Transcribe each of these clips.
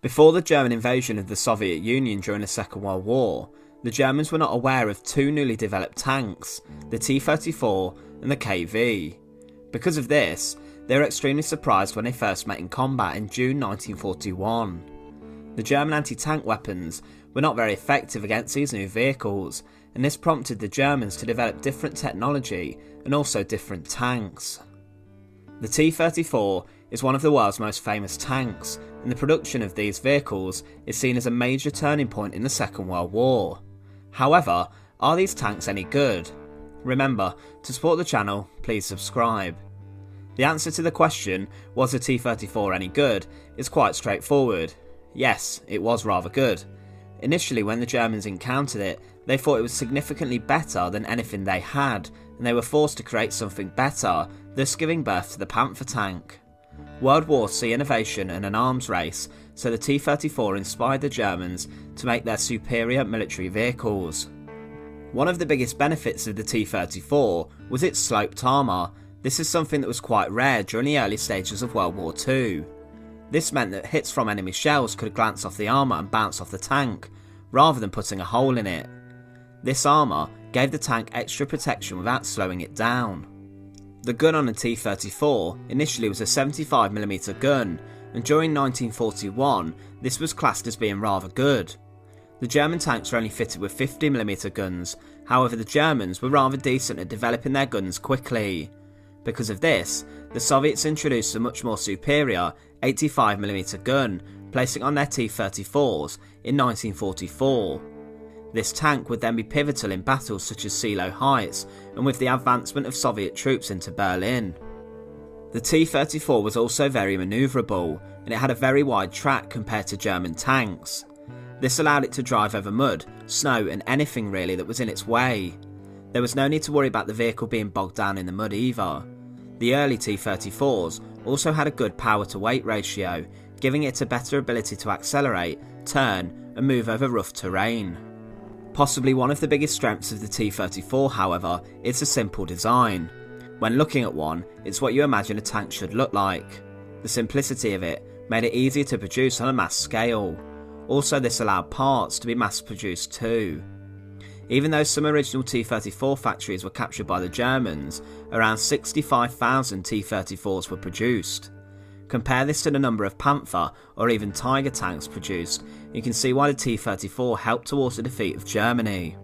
Before the German invasion of the Soviet Union during the Second World War, the Germans were not aware of two newly developed tanks, the T-34 and the KV. Because of this, they were extremely surprised when they first met in combat in June 1941. The German anti-tank weapons were not very effective against these new vehicles, and this prompted the Germans to develop different technology and also different tanks. The T-34 is one of the world's most famous tanks, and the production of these vehicles is seen as a major turning point in the Second World War. However, are these tanks any good? Remember, to support the channel, please subscribe. The answer to the question, was the T-34 any good, is quite straightforward. Yes, it was rather good. Initially, when the Germans encountered it, they thought it was significantly better than anything they had, and they were forced to create something better, thus giving birth to the Panther tank. World War C innovation and an arms race, so the T-34 inspired the Germans to make their superior military vehicles. One of the biggest benefits of the T-34 was its sloped armour. This is something that was quite rare during the early stages of World War II. This meant that hits from enemy shells could glance off the armour and bounce off the tank, rather than putting a hole in it. This armour gave the tank extra protection without slowing it down. The gun on the T-34 initially was a 75mm gun, and during 1941 this was classed as being rather good. The German tanks were only fitted with 50mm guns, however the Germans were rather decent at developing their guns quickly. Because of this, the Soviets introduced a much more superior 85mm gun, placing on their T-34s in 1944. This tank would then be pivotal in battles such as Seelow Heights and with the advancement of Soviet troops into Berlin. The T-34 was also very manoeuvrable, and it had a very wide track compared to German tanks. This allowed it to drive over mud, snow and anything really that was in its way. There was no need to worry about the vehicle being bogged down in the mud either. The early T-34s also had a good power to weight ratio, giving it a better ability to accelerate, turn and move over rough terrain. Possibly one of the biggest strengths of the T-34, however, is the simple design. When looking at one, it's what you imagine a tank should look like. The simplicity of it made it easier to produce on a mass scale. Also, this allowed parts to be mass produced too. Even though some original T-34 factories were captured by the Germans, around 65,000 T-34s were produced. Compare this to the number of Panther or even Tiger tanks produced, you can see why the T-34 helped towards the defeat of Germany.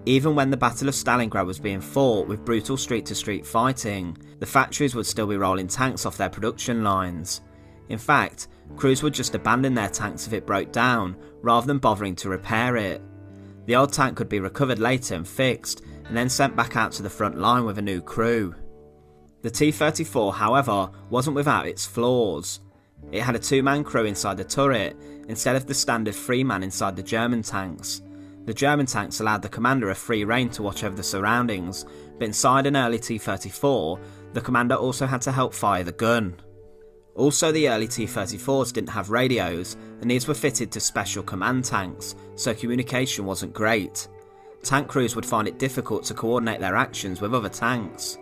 Even when the Battle of Stalingrad was being fought with brutal street-to-street fighting, the factories would still be rolling tanks off their production lines. In fact, crews would just abandon their tanks if it broke down, rather than bothering to repair it. The old tank could be recovered later and fixed, and then sent back out to the front line with a new crew. The T-34, however, wasn't without its flaws. It had a two-man crew inside the turret, instead of the standard three-man inside the German tanks. The German tanks allowed the commander a free rein to watch over the surroundings, but inside an early T-34, the commander also had to help fire the gun. Also, the early T-34s didn't have radios, and these were fitted to special command tanks, so communication wasn't great. Tank crews would find it difficult to coordinate their actions with other tanks.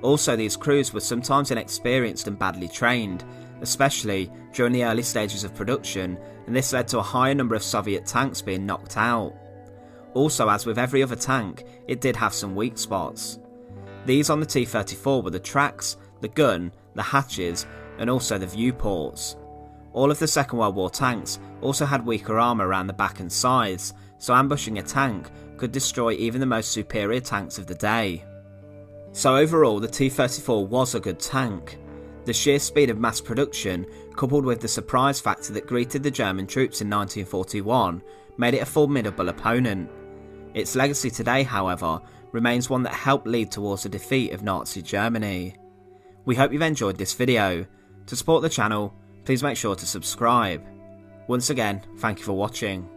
Also, these crews were sometimes inexperienced and badly trained, especially during the early stages of production, and this led to a higher number of Soviet tanks being knocked out. Also, as with every other tank, it did have some weak spots. These on the T-34 were the tracks, the gun, the hatches, and also the viewports. All of the Second World War tanks also had weaker armour around the back and sides, so ambushing a tank could destroy even the most superior tanks of the day. So overall, the T-34 was a good tank. The sheer speed of mass production, coupled with the surprise factor that greeted the German troops in 1941, made it a formidable opponent. Its legacy today, however, remains one that helped lead towards the defeat of Nazi Germany. We hope you've enjoyed this video. To support the channel, please make sure to subscribe. Once again, thank you for watching.